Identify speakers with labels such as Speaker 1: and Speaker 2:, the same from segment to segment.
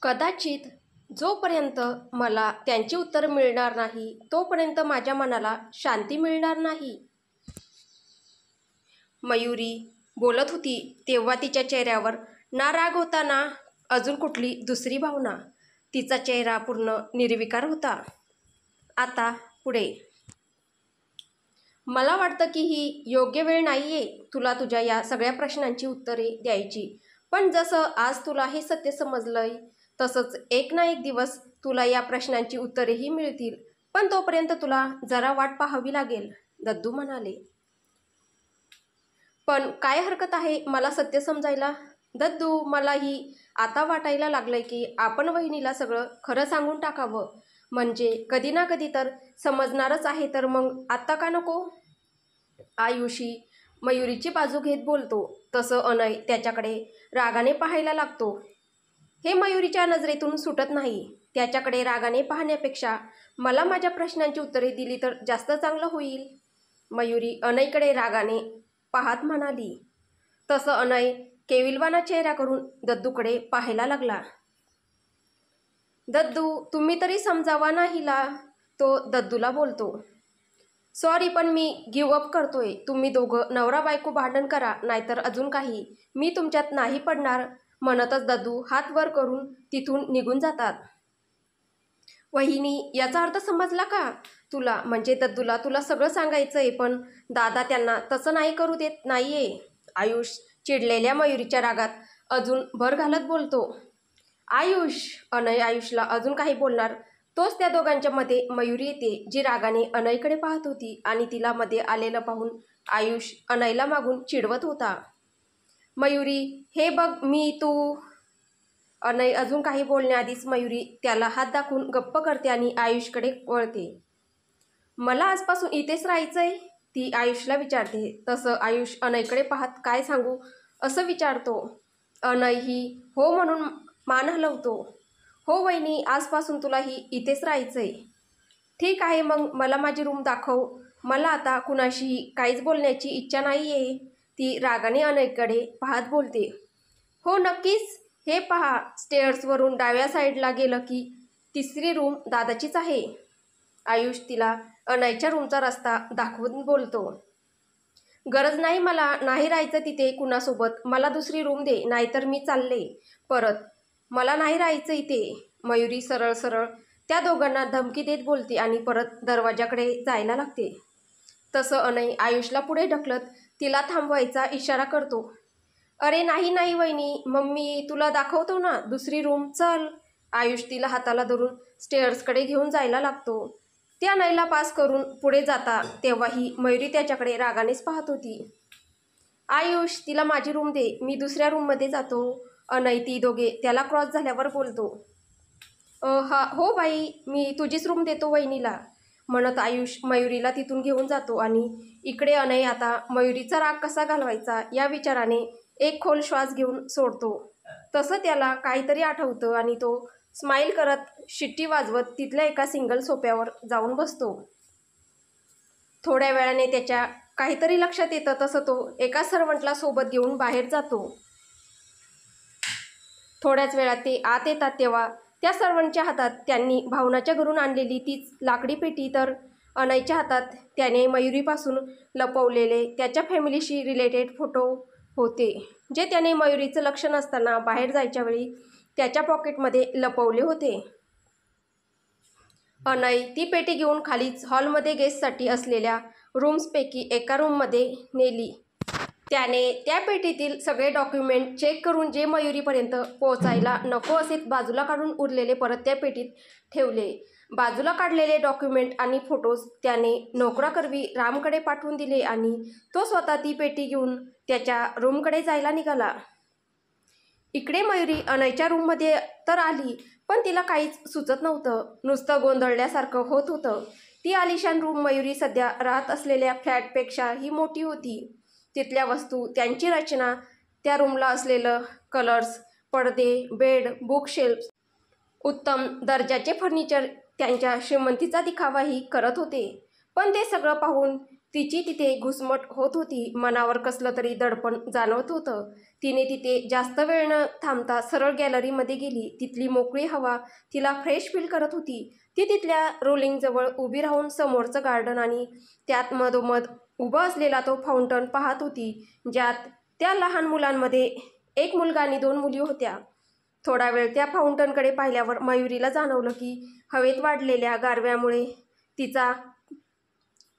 Speaker 1: कदाचित जोपर्यंत मला त्यांची उत्तर मिळणार नाही तोपर्यंत माझ्या मनाला शांती मिळणार नाही. मयुरी बोलत होती तेव्हा तिच्या चेहऱ्यावर ना राग होता ना अजून कुठली दुसरी भावना. तिचा चेहरा पूर्ण निर्विकार होता. आता पुढे. मला वाटतं की ही योग्य वेळ नाहीये तुला तुझ्या या सगळ्या प्रश्नांची उत्तरे द्यायची. पण जसं आज तुला हे सत्य समजलंय तसंच एक ना एक दिवस तुला या प्रश्नांची उत्तरेही मिळतील. पण तोपर्यंत तुला जरा वाट पाहावी लागेल, दद्दू म्हणाले. पण काय हरकत आहे मला सत्य समजायला? दद्दू, मलाही आता वाटायला लागलंय की आपण वहिनीला सगळं खरं सांगून टाकावं. म्हणजे कधी ना कधी तर समजणारच आहे, तर मग आत्ता का नको? आयुषी मयुरीची बाजू घेत बोलतो. तसं अनय त्याच्याकडे रागाने पाहायला लागतो. हे मयुरीच्या नजरेतून सुटत नाही. त्याच्याकडे रागाने पाहण्यापेक्षा मला माझ्या प्रश्नांची उत्तरे दिली तर जास्त चांगलं होईल. मयुरी अनयकडे रागाने पाहत म्हणाली. तसं अनय केविलवाना चेहरा करून दद्दूकडे पाहायला लागला. दद्दू, तुम्ही तरी समजावा ना हिला, तो दद्दूला बोलतो. सॉरी, पण मी गिव्ह अप करतोय. तुम्ही दोघं नवरा बायको भांडण करा नाहीतर अजून काही, मी तुमच्यात नाही पडणार, म्हणतच दद्दू हात वर करून तिथून निघून जातात. वहिनी, याचा अर्थ समजला का तुला? म्हणजे दद्दूला तुला सगळं सांगायचंय पण दादा त्यांना तसं नाही करू देत नाहीये. आयुष चिडलेल्या मयुरीच्या रागात अजून भर घालत बोलतो. आयुष. अनय आयुषला अजून काही बोलणार तोच त्या दोघांच्या मध्ये मयुरी येते, जी रागाने अनयकडे पाहत होती आणि तिला मध्ये आलेलं पाहून आयुष अनयला मागून चिडवत होता. मयुरी, हे बघ मी तू. अनय अजून काही बोलण्याआधीच मयुरी त्याला हात दाखवून गप्प करते आणि आयुषकडे वळते. मला आजपासून इथेच राहायचंय, ती आयुषला विचारते. तसं आयुष अनयकडे पाहत काय सांगू असं विचारतो. अनयही हो म्हणून मान हलवतो. हो वहिनी, आजपासून तुलाही इथेच राहायचंय. ठीक आहे, मग मला माझी रूम दाखव. मला आता कुणाशीही काहीच बोलण्याची इच्छा नाहीये, ती रागाने अनयकडे पाहत बोलते. हो नक्कीच. हे पहा, स्टेअर्सवरून डाव्या साईडला गेलं की तिसरी रूम दादाचीच आहे. आयुष तिला अनयच्या रूमचा रस्ता दाखवून बोलतो. गरज नाही, मला नाही राहायचं तिथे कुणासोबत. मला दुसरी रूम दे नाहीतर मी चालले परत. मला नाही राहायचं इथे. मयुरी सरळ सरळ त्या दोघांना धमकी देत बोलते आणि परत दरवाजाकडे जायला लागते. तसं अनय आयुषला पुढे ढकलत तिला थांबवायचा इशारा करतो. अरे नाही नाही वहिनी, मम्मी तुला दाखवतो ना दुसरी रूम, चल. आयुष तिला हाताला धरून स्टेअर्सकडे घेऊन जायला लागतो. ते अनयला पास करून पुढे जाता तेव्हाही मयुरी त्याच्याकडे रागानेच पाहत होती. आयुष, तिला माझी रूम दे, मी दुसऱ्या रूममध्ये जातो. अनय ती दोघे त्याला क्रॉस झाल्यावर बोलतो. हा हो बाई, मी तुझीच रूम देतो वहिनीला, म्हणत आयुष मयुरीला तिथून घेऊन जातो. आणि इकडे अनय आता मयुरीचा राग कसा घालवायचा या विचाराने एक खोल श्वास घेऊन सोडतो. तसं त्याला काहीतरी आठवतं आणि तो स्माईल करत शिट्टी वाजवत तिथल्या एका सिंगल सोफ्यावर जाऊन बसतो. थोड्या वेळाने त्याच्या काहीतरी लक्षात येतं. तसं तो एका सर्वंटला सोबत घेऊन बाहेर जातो. थोड्याच वेळात ते आत येतात तेव्हा त्या सर्वंटच्या हातात त्यांनी भावनाच्या घरून आणलेली तीच लाकडी पेटी, तर अनयच्या हातात त्याने मयुरीपासून लपवलेले त्याच्या फॅमिलीशी रिलेटेड फोटो होते, जे त्याने मयुरीचं लक्ष नसताना बाहेर जायच्या वेळी त्याच्या पॉकेटमध्ये लपवले होते. अनय ती पेटी घेऊन खालीच हॉलमध्ये गेस्टसाठी असलेल्या रूम्सपैकी एका रूममध्ये नेली. त्याने त्या पेटीतील सगळे डॉक्युमेंट चेक करून जे मयुरीपर्यंत पोहोचायला नको असे बाजूला काढून उरलेले परत त्या पेटीत ठेवले. बाजूला काढलेले डॉक्युमेंट आणि फोटोज त्याने नोकराकरवी रामकडे पाठवून दिले आणि तो स्वतः ती पेटी घेऊन त्याच्या रूमकडे जायला निघाला. इकडे मयुरी अनयच्या रूममध्ये तर आली, पण तिला काहीच सुचत नव्हतं. नुसतं गोंधळल्यासारखं होत होतं. ती आलिशान रूम मयुरी सध्या राहत असलेल्या फ्लॅटपेक्षाही मोठी होती. तिथल्या वस्तू, त्यांची रचना, त्या रूमला असलेलं कलर्स, पडदे, बेड, बुकशेल्फ्स, उत्तम दर्जाचे फर्निचर त्यांच्या श्रीमंतीचा दिखावाही करत होते. पण ते सगळं पाहून तिची तिथे घुसमट होत होती. मनावर कसलं तरी दडपण जाणवत होतं. तिने तिथे जास्त वेळ न थांबता सरळ गॅलरीमध्ये गेली. तिथली मोकळी हवा तिला फ्रेश फील करत होती. ती तिथल्या रोलिंगजवळ उभी राहून समोरचं गार्डन आणि त्यात मधोमध उभा असलेला तो फाउंटन पाहत होती, ज्यात त्या लहान मुलांमध्ये एक मुलगा आणि 2 मुली होत्या. थोडा वेळ त्या फाउंटनकडे पाहिल्यावर मयुरीला जाणवलं की हवेत वाढलेल्या गारव्यामुळे तिचा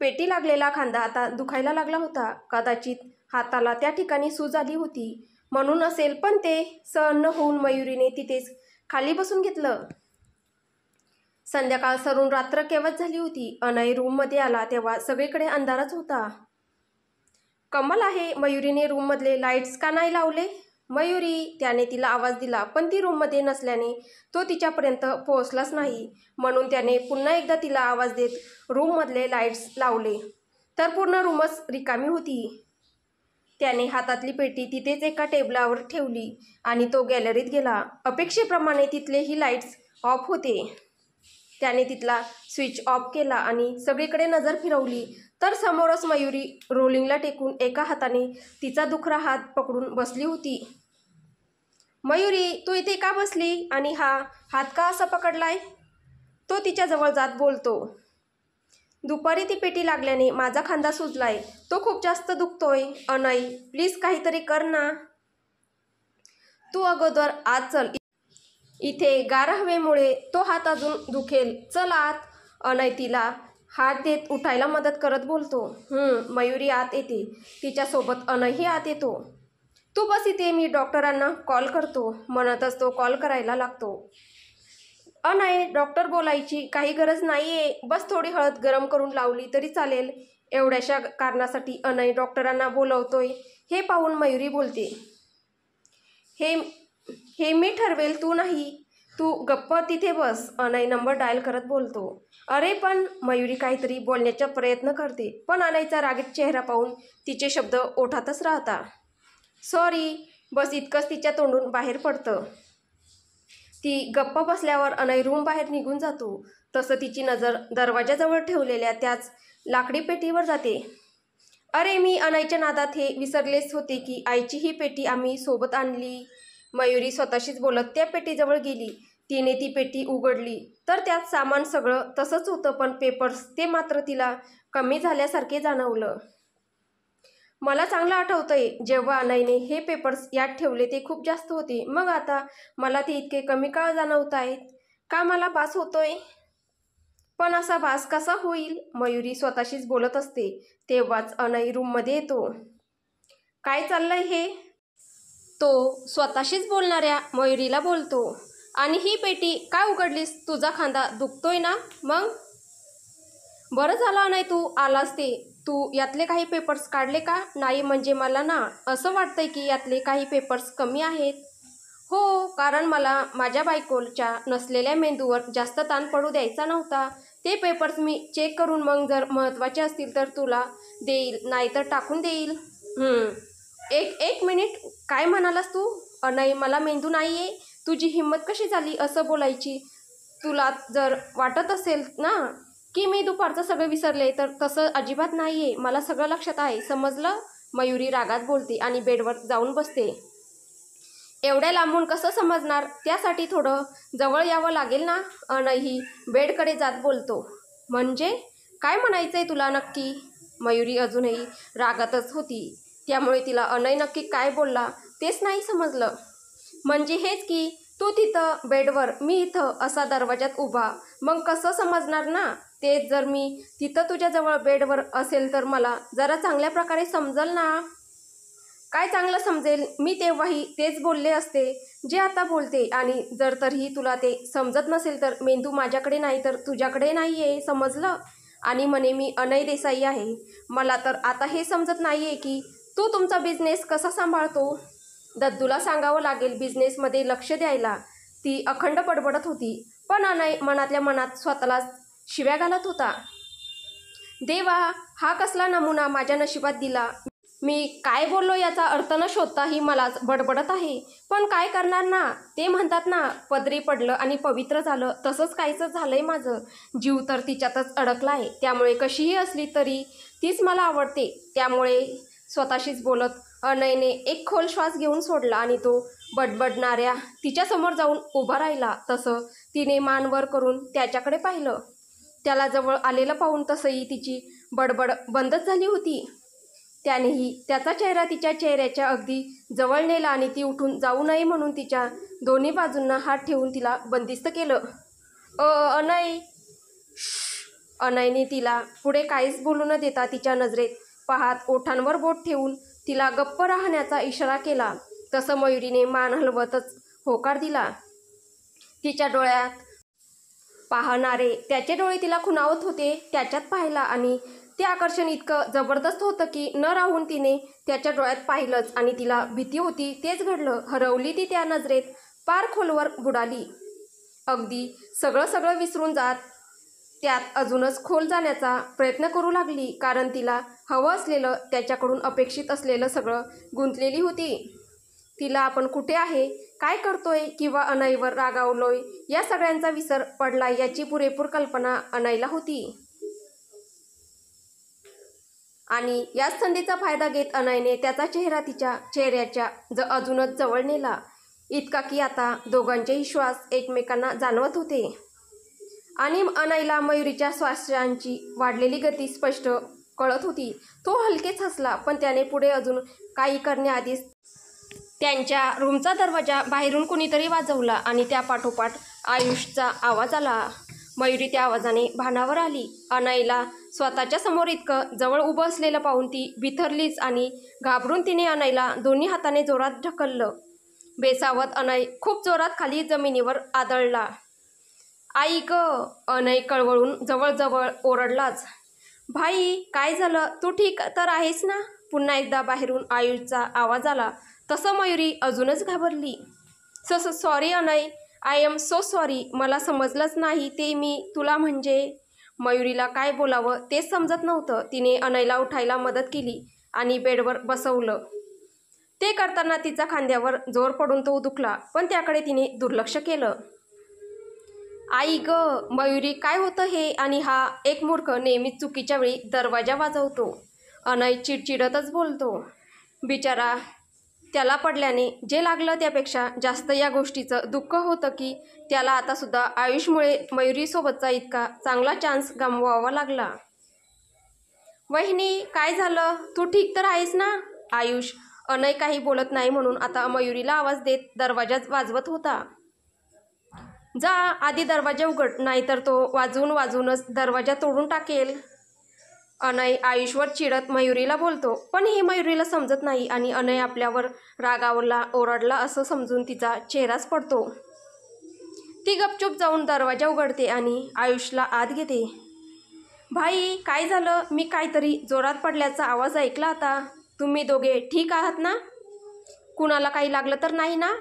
Speaker 1: पेटी लागलेला खांदा आता दुखायला लागला होता. कदाचित हाताला त्या ठिकाणी सूज आली होती म्हणून असेल, पण ते सहन न होऊन मयुरीने तिथेच खाली बसून घेतलं. संध्याकाळ सरून रात्र केवत झाली होती. अनय रूममध्ये आला तेव्हा सगळीकडे अंधारच होता. कमाल आहे, मयुरीने रूममधले लाईट्स का नाही लावले? मयुरी, त्याने तिला आवाज दिला, पण ती रूममध्ये नसल्याने तो तिच्यापर्यंत पोहोचलाच नाही. म्हणून त्याने पुन्हा एकदा तिला आवाज देत रूममधले लाईट्स लावले तर पूर्ण रूमच रिकामी होती. त्याने हातातली पेटी तिथेच एका टेबलावर ठेवली आणि तो गॅलरीत गेला. अपेक्षेप्रमाणे तिथलेही लाईट्स ऑफ होते. त्याने तिथला स्विच ऑफ केला आणि सगळीकडे नजर फिरवली तर समोरच मयुरी रोलिंगला टेकून एका हाताने तिचा दुखरा हात पकडून बसली होती. मयुरी, तू इथे का बसली आणि हा हात का असा पकडलाय? तो तिच्याजवळ जात बोलतो. दुपारी ती पेटी लागल्याने माझा खांदा सुजलाय. तो खूप जास्त दुखतोय. अनय, प्लीज काहीतरी कर ना. तू अगोदर आत चल. इथे गार हवेमुळे तो हात अजून दुखेल. चल आत. अनय तिला हात देत उठायला मदत करत बोलतो. मयुरी आत येते. तिच्यासोबत अनयही आत येतो. तू बस इथे, मी डॉक्टरांना कॉल करतो, म्हणतच तो कॉल करायला लागतो. अनय, डॉक्टर बोलायची काही गरज नाहीये. बस थोडी हळद गरम करून लावली तरी चालेल. एवढ्याशा कारणासाठी अनय डॉक्टरांना बोलवतोय हे पाहून मयुरी बोलते. हे मी ठरवेल, तू नाही. तू गप्प तिथे बस. अनय नंबर डायल करत बोलतो. अरे पण, मयुरी काहीतरी बोलण्याचा प्रयत्न करते, पण अनयचा रागीट चेहरा पाहून तिचे शब्द ओठातच राहतात. सॉरी, बस इतकंच तिच्या तोंडून बाहेर पडतं. ती गप्प बसल्यावर अनय रूम बाहेर निघून जातो. तसं तिची नजर दरवाजाजवळ ठेवलेल्या त्याच लाकडी पेटीवर जाते. अरे, मी अनयच्या नादात हे विसरलेच होते की आईची ही पेटी आम्ही सोबत आणली. मयुरी स्वतःशीच बोलत त्या पेटीजवळ गेली. तिने ती पेटी उघडली तर त्यात सामान सगळं तसंच होतं, पण पेपर्स ते मात्र तिला कमी झाल्यासारखे जाणवलं. मला चांगलं आठवतंय, जेव्हा अनयने हे पेपर्स यात ठेवले ते खूप जास्त होते. मग आता मला ते इतके कमी का जाणवत आहेत? का मला भास होतोय? पण असा भास कसा होईल? मयुरी स्वतःशीच बोलत असते. तेव्हाच अनय रूममध्ये येतो. काय चाललंय हे? तो स्वतःशीच बोलणाऱ्या मयुरीला बोलतो. आणि ही पेटी काय उघडलीस? तुझा खांदा दुखतोय ना? मग बरं झालं अनय तू आलास ते. तू यातले काही पेपर्स काढले का? नाही, म्हणजे मला ना असं वाटतंय की यातले काही पेपर्स कमी आहेत. हो, कारण मला माझ्या बायकोच्या नसलेल्या मेंदूवर जास्त ताण पडू द्यायचा नव्हता. ते पेपर्स मी चेक करून मग जर महत्त्वाचे असतील तर तुला देईल, नाहीतर टाकून देईल. एक मिनिट, काय म्हणालास तू? अनय, मला मेंदू नाही आहे. तुझी हिंमत कशी झाली असं बोलायची? तुला जर वाटत असेल ना की मी दुपारचं सगळं विसरले, तर तसं अजिबात नाही आहे. मला सगळं लक्षात आहे, समजलं? मयुरी रागात बोलते आणि बेडवर जाऊन बसते. एवढ्या लांबून कसं समजणार? त्यासाठी थोडं जवळ यावं लागेल ना. अनयही बेडकडे जात बोलतो. म्हणजे काय म्हणायचंय तुला नक्की? मयुरी अजूनही रागातच होती, त्यामुळे तिला अनय नक्की काय बोलला तेच नाही समजलं. म्हणजे हेच की तू तिथं बेडवर, मी इथं असा दरवाजात उभा, मग कसं समजणार ना? तेच जर मी तिथं तुझ्याजवळ बेडवर असेल तर मला जरा चांगल्या प्रकारे समजल ना. काय चांगलं समजेल? मी तेव्हाही तेच बोलले असते जे आता बोलते. आणि जर तरीही तुला ते समजत नसेल तर मेंदू माझ्याकडे नाही तर तुझ्याकडे नाही आहे, समजलं? आणि म्हणे मी अनय देसाई आहे. मला तर आता हे समजत नाही आहे की तू तुमचा बिझनेस कसा सांभाळतो. दद्दूला सांगावं लागेल बिझनेसमध्ये लक्ष द्यायला. ती अखंड बडबडत होती, पण अनय मनातल्या मनात स्वतःलाच शिव्या घालत होता. देवा, हा कसला नमुना माझ्या नशिबात दिला. मी काय बोललो याचा अर्थ न शोधताही मलाच बडबडत आहे. पण काय करणार ना, ते म्हणतात ना, पदरी पडलं आणि पवित्र झालं, तसंच काहीच झालंय माझं. जीव तर तिच्यातच अडकला आहे. त्यामुळे कशीही असली तरी तीच मला आवडते. त्यामुळे स्वतःशीच बोलत अनयने एक खोल श्वास घेऊन सोडला आणि तो बडबडणाऱ्या तिच्यासमोर जाऊन उभा राहिला. तसं तिने मान वर करून त्याच्याकडे पाहिलं. त्याला जवळ आलेलं पाहून तसंही तिची बडबड बंदच झाली होती. त्यानेही त्याचा चेहरा तिच्या चेहऱ्याच्या अगदी जवळ नेला आणि ती उठून जाऊ नये म्हणून तिच्या दोन्ही बाजूंना हात ठेवून तिला बंदिस्त केलं. अनय. अनयने तिला पुढे काहीच बोलू न देता तिच्या नजरेत पाहत ओठांवर बोट ठेवून तिला गप्प राहण्याचा इशारा केला. तसं मयुरीने मान हलवतच होकार दिला. तिच्या डोळ्यात पाहणारे त्याचे डोळे तिला खुणावत होते. त्याच्यात पाहिला आणि ते आकर्षण इतकं जबरदस्त होतं की न राहून तिने त्याच्या डोळ्यात पाहिलंच आणि तिला भीती होती तेच घडलं. हरवली ती त्या नजरेत, पार खोलवर बुडाली. अगदी सगळं विसरून जात त्यात अजूनच खोल जाण्याचा प्रयत्न करू लागली. कारण तिला हवं असलेलं, त्याच्याकडून अपेक्षित असलेलं सगळं गुंतलेली होती. तिला आपण कुठे आहे, काय करतोय किंवा अनयवर रागावलोय या सगळ्यांचा विसर पडलाय याची पुरेपूर कल्पना अनयला होती. आणि याच संधीचा फायदा घेत अनयने त्याचा चेहरा तिच्या चेहऱ्याच्या अजूनच जवळ नेला. इतका की आता दोघांचेही श्वास एकमेकांना जाणवत होते. आणि अनयला मयुरीच्या श्वासांची वाढलेली गती स्पष्ट कळत होती. तो हलकेच हसला. पण त्याने पुढे अजून काही करण्याआधीच त्यांच्या रूमचा दरवाजा बाहेरून कुणीतरी वाजवला आणि त्या पाठोपाठ आयुषचा आवाज आला. मयुरी त्या आवाजाने भानावर आली. अनयला स्वतःच्या समोर इतकं जवळ उभं असलेलं पाहून ती बिथरलीच आणि घाबरून तिने अनयला दोन्ही हाताने जोरात ढकललं. बेसावत अनय खूप जोरात खाली जमिनीवर आदळला. आई ग. अनय कळवळून जवळजवळ ओरडलाच. भाई काय झालं, तू ठीक तर आहेस ना? पुन्हा एकदा बाहेरून आयुषचा आवाज आला. तसं मयुरी अजूनच घाबरली. Sorry Anay, I am so sorry. मला समजलंच नाही ते मी तुला म्हणजे. मयुरीला काय बोलावं तेच समजत नव्हतं. तिने अनयला उठायला मदत केली आणि बेडवर बसवलं. ते करताना तिचा खांद्यावर जोर पडून तो दुखला, पण त्याकडे तिने दुर्लक्ष केलं. आई ग. मयुरी काय होतं हे? आणि हा एक मूर्ख नेहमीच चुकीच्या वेळी दरवाजा वाजवतो. अनय चिडचिडतच बोलतो. बिचारा, त्याला पडल्याने जे लागलं त्यापेक्षा जास्त या गोष्टीचं दुःख होतं की त्याला आतासुद्धा आयुषमुळे मयुरीसोबतचा इतका चांगला चान्स गमवावा लागला. वहिनी काय झालं, तू ठीक तर आहेस ना? आयुष अनय काही बोलत नाही म्हणून आता मयुरीला आवाज देत दरवाजा वाजवत होता. जा आधी दरवाजा उघड, नाहीतर तो वाजवूनच दरवाजा तोडून टाकेल. अनय आयुषवर चिडत मयुरीला बोलतो. पण हे मयुरीला समजत नाही आणि अनय आपल्यावर रागावला, ओरडला असं समजून तिचा चेहराच पडतो. ती गपचूप जाऊन दरवाजा उघडते आणि आयुषला आत घेते. भाई काय झालं? मी काहीतरी जोरात पडल्याचा आवाज ऐकला आता. तुम्ही दोघे ठीक आहात ना? कुणाला काही लागलं तर नाही ना?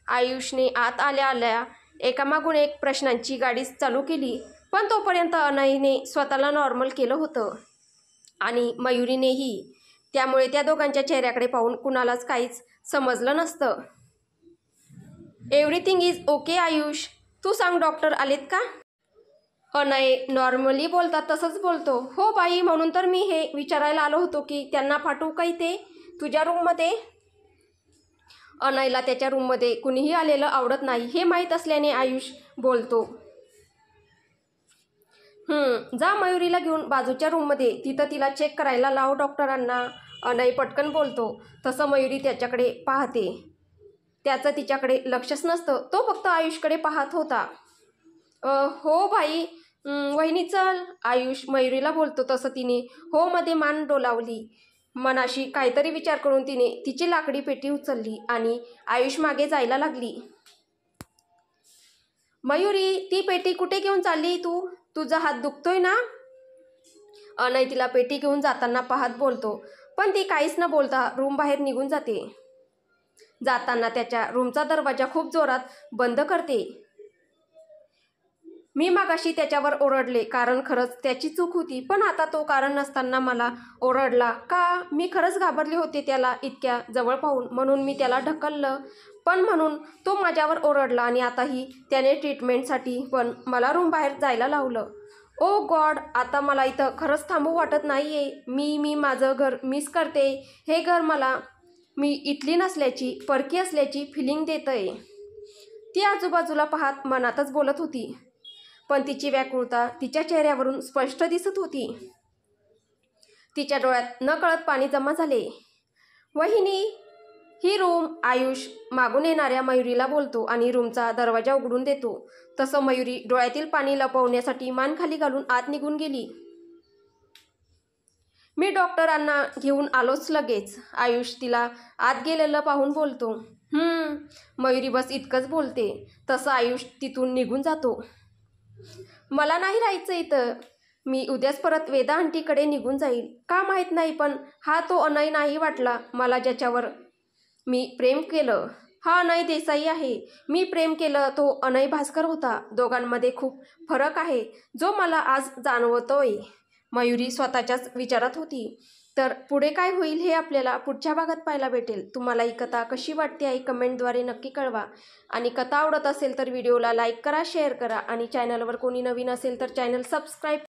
Speaker 1: आयुषने आत आल्या आल्या एकामागून एक प्रश्नांची गाडी चालू केली. पण तोपर्यंत अनयने स्वतःला नॉर्मल केलं होतं आणि मयुरीनेही. त्यामुळे त्या दोघांच्या चेहऱ्याकडे पाहून कुणालाच काहीच समजलं नसतं. Everything is okay Ayush. तू सांग, डॉक्टर आलेत का? अनय नॉर्मली बोलतात तसंच बोलतो. हो बाई, म्हणून तर मी हे विचारायला आलो होतो की त्यांना पाठवू का इथे तुझ्या रूममध्ये? अनयला त्याच्या रूममध्ये कुणीही आलेलं आवडत नाही हे माहीत असल्याने आयुष बोलतो. जा मयुरीला घेऊन बाजूच्या रूममध्ये, तिथं तिला चेक करायला लाव डॉक्टरांना. अनय पटकन बोलतो. तसं मयुरी त्याच्याकडे पाहते. त्याचं तिच्याकडे लक्षच नसतं. तो फक्त आयुषकडे पाहत होता. हो भाई. वहिनी चल. आयुष मयुरीला बोलतो. तसं तिने हो मध्ये मान डोलावली. मनाशी काहीतरी विचार करून तिने तिची लाकडी पेटी उचलली आणि आयुष मागे जायला लागली. मयुरी, ती पेटी कुठे घेऊन चालली तू? तुझा हात दुखतोय ना? अनय तिला पेटी घेऊन जाताना पाहत बोलतो. पण ती काहीच न बोलता रूम बाहेर निघून जाते. जाताना त्याच्या रूमचा दरवाजा खूप जोरात बंद करते. मी मागाशी त्याच्यावर ओरडले कारण खरंच त्याची चूक होती, पण आता तो कारण नसताना मला ओरडला का? मी खरंच घाबरले होते त्याला इतक्या जवळ पाहून, म्हणून मी त्याला ढकललं, पण म्हणून तो माझ्यावर ओरडला आणि आताही त्याने ट्रीटमेंटसाठी पण मला रूम बाहेर जायला लावलं. ओ गॉड, आता मला इथं खरंच थांबू वाटत नाही आहे. मी माझं घर मिस करते. हे घर मला मी इथली नसल्याची, परकी असल्याची फिलिंग देतंय. ती आजूबाजूला पाहत मनातच बोलत होती, पण तिची व्याकुळता तिच्या चेहऱ्यावरून स्पष्ट दिसत होती. तिच्या डोळ्यात नकळत पाणी जमा झाले. वहिनी, ही रूम. आयुष मागून येणाऱ्या मयुरीला बोलतो आणि रूमचा दरवाजा उघडून देतो. तसं मयुरी डोळ्यातील पाणी लपवण्यासाठी मान खाली घालून आत निघून गेली. मी डॉक्टरांना घेऊन आलोच लगेच. आयुष तिला आत गेलेलं पाहून बोलतो. मयुरी बस इतकंच बोलते. तसं आयुष तिथून निघून जातो. मला नाही राहायचं इथं. मी उद्याच परत वेदा आंटीकडे निघून जाईल. का माहीत नाही, पण हा तो अनय नाही वाटला मला, ज्याच्यावर मी प्रेम केलं. हा अनय देसाई आहे. मी प्रेम केलं तो अनय भास्कर होता. दोघांमध्ये खूप फरक आहे, जो मला आज जाणवतोय. मयुरी स्वतःच्याच विचारात होती. तर पुढे काय होईल हे आपल्याला पुढच्या भागात पाहायला भेटेल. तुम्हाला ही कथा कशी वाटते आहे कमेंटद्वारे नक्की कळवा. आणि कथा आवडत असेल तर व्हिडिओला लाईक करा, शेअर करा आणि चॅनलवर कोणी नवीन असेल तर चॅनल सबस्क्राईब